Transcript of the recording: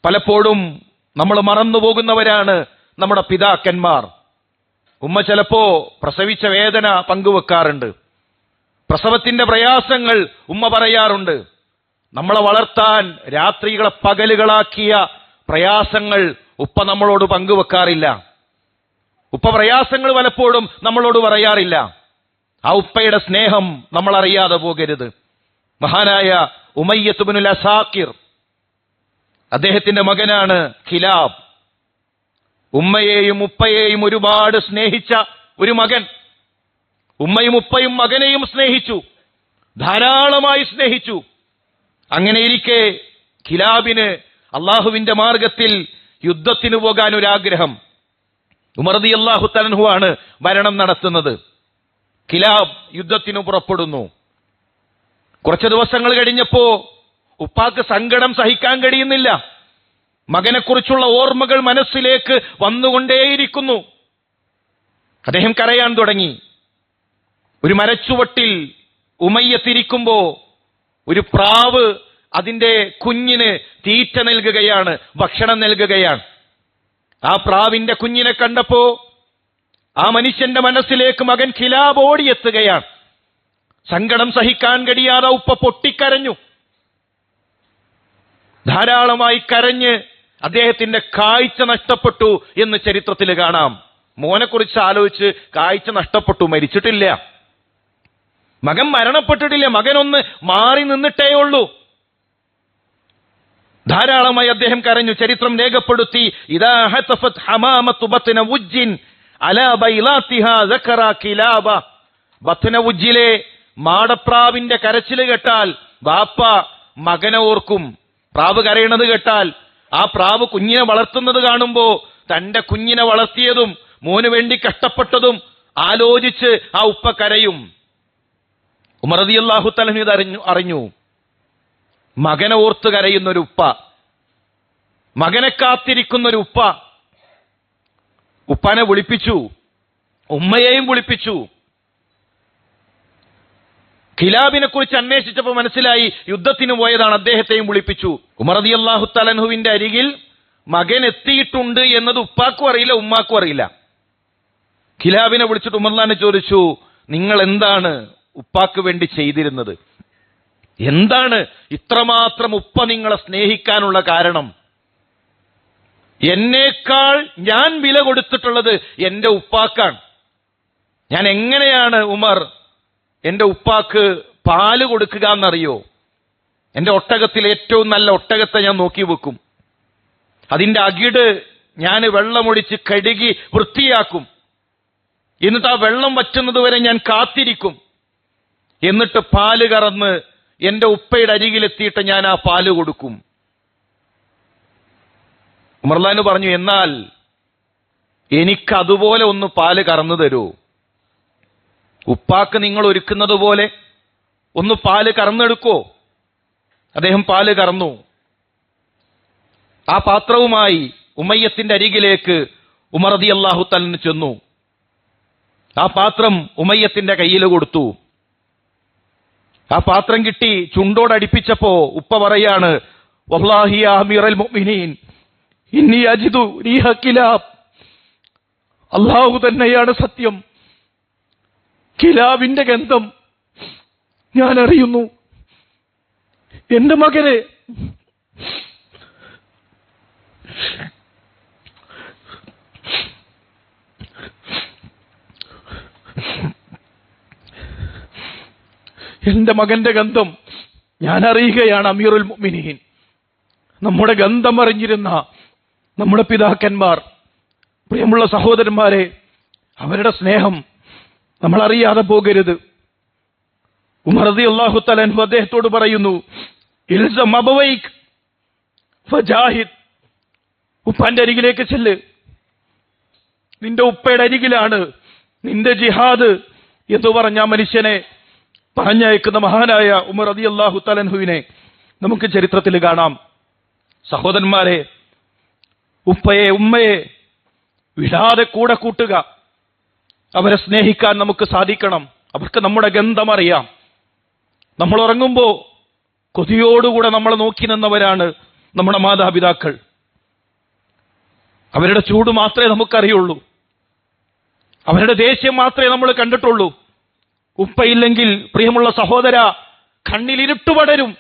പലപ്പോഴും നമ്മൾ മറന്നുപോകുന്നവരാണ് നമ്മുടെ പിതാക്കന്മാർ. ഉമ്മ ചിലപ്പോ പ്രസവിച്ച വേദന പങ്കുവെക്കാറുണ്ട്, പ്രസവത്തിന്റെ പ്രയാസങ്ങൾ ഉമ്മ പറയാറുണ്ട്. നമ്മളെ വളർത്താൻ രാത്രികളെ പകലുകളാക്കിയ പ്രയാസങ്ങൾ ഉപ്പ നമ്മളോട് പങ്കുവെക്കാറില്ല. ഉപ്പ പ്രയാസങ്ങൾ പലപ്പോഴും നമ്മളോട് പറയാറില്ല. ആ ഉപ്പയുടെ സ്നേഹം നമ്മൾ അറിയാതെ പോകരുത്. മഹാനായ ഉമയ്യത്ത് ഇബ്നുൽ അസാക്കിർ, അദ്ദേഹത്തിന്റെ മകനാണ് കിലാബ്. ഉമ്മയെയും ഉപ്പയെയും ഒരുപാട് സ്നേഹിച്ച ഒരു മകൻ. ഉമ്മയും ഉപ്പയും മകനെയും സ്നേഹിച്ചു, ധാരാളമായി സ്നേഹിച്ചു. അങ്ങനെയിരിക്കെ കിലാബിന് അള്ളാഹുവിന്റെ മാർഗത്തിൽ യുദ്ധത്തിന് പോകാൻ ഒരാഗ്രഹം. ഉമർ റളിയല്ലാഹു തആല അൻഹു ആണ് ഭരണം നടത്തുന്നത്. കിലാബ് യുദ്ധത്തിന് പുറപ്പെടുന്നു. കുറച്ച് ദിവസങ്ങൾ കഴിഞ്ഞപ്പോ ഉപ്പാക്ക് സങ്കടം സഹിക്കാൻ കഴിയുന്നില്ല. മകനെക്കുറിച്ചുള്ള ഓർമ്മകൾ മനസ്സിലേക്ക് വന്നുകൊണ്ടേയിരിക്കുന്നു. അദ്ദേഹം കരയാൻ തുടങ്ങി. ഒരു മരച്ചുവട്ടിൽ ഉമയ്യത്തിരിക്കുമ്പോ ഒരു പ്രാവ് അതിന്റെ കുഞ്ഞിന് തീറ്റ നൽകുകയാണ്, ഭക്ഷണം നൽകുകയാണ്. ആ പ്രാവിന്റെ കുഞ്ഞിനെ കണ്ടപ്പോ ആ മനുഷ്യന്റെ മനസ്സിലേക്ക് മകൻ കിലാബ് ഓടിയെത്തുകയാണ്. സങ്കടം സഹിക്കാൻ കഴിയാതെ ഉപ്പ പൊട്ടിക്കരഞ്ഞു. ധാരാളമായി കരഞ്ഞ് അദ്ദേഹത്തിന്റെ കാഴ്ച നഷ്ടപ്പെട്ടു എന്ന് ചരിത്രത്തിൽ കാണാം. മോനെക്കുറിച്ച് ആലോചിച്ച് കാഴ്ച നഷ്ടപ്പെട്ടു, മരിച്ചിട്ടില്ല. മകൻ മരണപ്പെട്ടിട്ടില്ല, മകനൊന്ന് മാറി നിന്നിട്ടേ ഉള്ളൂ. ധാരാളമായി അദ്ദേഹം കരഞ്ഞു. ചരിത്രം രേഖപ്പെടുത്തി, ഇദാ ഹതഫത് ഹമാമതു ബത്ന ഉജ്ജിൻ അലാ ബൈലാതിഹാ ദക്കറ കിലാബ. ബത്ന ഉജ്ജിലെ മാടപ്രാവിന്റെ കരച്ചിൽ കേട്ടാൽ ബാപ്പ മകനെ ഓർക്കും. പ്രാവ് കരയണത് കേട്ടാൽ, ആ പ്രാവ് കുഞ്ഞിനെ വളർത്തുന്നത് കാണുമ്പോ തന്റെ കുഞ്ഞിനെ വളർത്തിയതും മോന് വേണ്ടി കഷ്ടപ്പെട്ടതും ആലോചിച്ച് ആ ഉപ്പ കരയും. ഉമർ റളിയല്ലാഹു തആല ഇത് അറിഞ്ഞു. മകനെ ഓർത്ത് കരയുന്നൊരു ഉപ്പ, മകനെ കാത്തിരിക്കുന്നൊരു ഉപ്പ. ഉപ്പാനെ വിളിപ്പിച്ചു, ഉമ്മയെയും വിളിപ്പിച്ചു. കിലാബിനെ കുറിച്ച് അന്വേഷിച്ചപ്പോൾ മനസ്സിലായി യുദ്ധത്തിന് പോയതാണ്. അദ്ദേഹത്തെയും വിളിപ്പിച്ചു. ഉമർ റളിയല്ലാഹു തആല അൻഹുവിന്റെ അരികിൽ മകൻ എത്തിയിട്ടുണ്ട് എന്നത് ഉപ്പാക്കും അറിയില്ല, ഉമ്മാക്കും അറിയില്ല. കിലാബിനെ വിളിച്ചിട്ട് ഉമർലാനെ ചോദിച്ചു, നിങ്ങൾ എന്താണ് ഉപ്പാക്ക് വേണ്ടി ചെയ്തിരുന്നത്? എന്താണ് ഇത്രമാത്രം ഉപ്പ നിങ്ങളെ സ്നേഹിക്കാനുള്ള കാരണം? എന്നേക്കാൾ ഞാൻ വില കൊടുത്തിട്ടുള്ളത് എന്റെ ഉപ്പാക്കാണ്. ഞാൻ എങ്ങനെയാണ് ഉമർ എന്റെ ഉപ്പാക്ക് പാല് കൊടുക്കുക എന്നറിയോ? എന്റെ ഒട്ടകത്തിൽ ഏറ്റവും നല്ല ഒട്ടകത്തെ ഞാൻ നോക്കി വെക്കും. അതിന്റെ അകിട് ഞാൻ വെള്ളമൊഴിച്ച് കഴുകി വൃത്തിയാക്കും. എന്നിട്ട് ആ വെള്ളം വറ്റുന്നത് വരെ ഞാൻ കാത്തിരിക്കും. എന്നിട്ട് പാല് കറന്ന് എന്റെ ഉപ്പയുടെ അരികിലെത്തിയിട്ട് ഞാൻ ആ പാല് കൊടുക്കും. ഉമർലാന് പറഞ്ഞു, എന്നാൽ എനിക്കതുപോലെ ഒന്ന് പാല് കറന്നു തരൂ. ഉപ്പാക്ക് നിങ്ങൾ ഒരുക്കുന്നത് പോലെ ഒന്ന് പാല് കറന്നെടുക്കോ? അദ്ദേഹം പാല് കറന്നു. ആ പാത്രവുമായി ഉമയ്യത്തിന്റെ അരികിലേക്ക് ഉമർ റളിയല്ലാഹു തആല ചെന്നു. ആ പാത്രം ഉമയ്യത്തിന്റെ കയ്യിൽ കൊടുത്തു. ആ പാത്രം കിട്ടി ചുണ്ടോടടിപ്പിച്ചപ്പോ ഉപ്പ പറയാണ്, വല്ലാഹി യാ അമീറൽ മുഅ്മിനീൻ ഇന്നി അജിദു റീഹ കിലാബ്. അല്ലാഹു തന്നെയാണ് സത്യം, കിലാബിന്റെ ഗന്ധം ഞാൻ അറിയുന്നു. എന്റെ മകനെ എന്റെ മകന്റെ ഗന്ധം ഞാൻ അറിയുകയാണ് അമീറുൽ മുഅ്മിനീൻ. നമ്മുടെ ഗന്ധം അറിഞ്ഞിരുന്ന നമ്മുടെ പിതാക്കന്മാർ, പ്രിയമുള്ള സഹോദരന്മാരെ, അവരുടെ സ്നേഹം നമ്മൾ അറിയാതെ പോകരുത്. ഉമർ റളിയല്ലാഹു തആല അൻഹു അദ്ദേഹത്തോട് പറയുന്നു, ഇൽസം അബവൈക് ഫജാഹിദ്. ഉപ്പാന്റെ അരികിലേക്ക് ചെല്ല്, നിന്റെ ഉപ്പയുടെ അരികിലാണ് നിന്റെ ജിഹാദ് എന്ന് പറഞ്ഞ മനുഷ്യനെ പറഞ്ഞയക്കുന്ന മഹാനായ ഉമർ റളിയല്ലാഹു തആല അൻഹുവിനെ നമുക്ക് ചരിത്രത്തിൽ കാണാം. സഹോദരന്മാരെ, ഉപ്പയെ ഉമ്മയെ വിടാതെ കൂടെ കൂട്ടുക. അവരെ സ്നേഹിക്കാൻ നമുക്ക് സാധിക്കണം. അവർക്ക് നമ്മുടെ ഗന്ധം അറിയാം. നമ്മൾ ഉറങ്ങുമ്പോൾ കൊതിയോടുകൂടെ നമ്മളെ നോക്കി നിന്നവരാണ് നമ്മുടെ മാതാപിതാക്കൾ. അവരുടെ ചൂട് മാത്രമേ നമുക്കറിയുള്ളൂ, അവരുടെ ദേഷ്യം മാത്രമേ നമ്മൾ കണ്ടിട്ടുള്ളൂ. ഉപ്പയില്ലെങ്കിൽ പ്രിയമുള്ള സഹോദര, കണ്ണിൽ ഇരുട്ട് പടരും.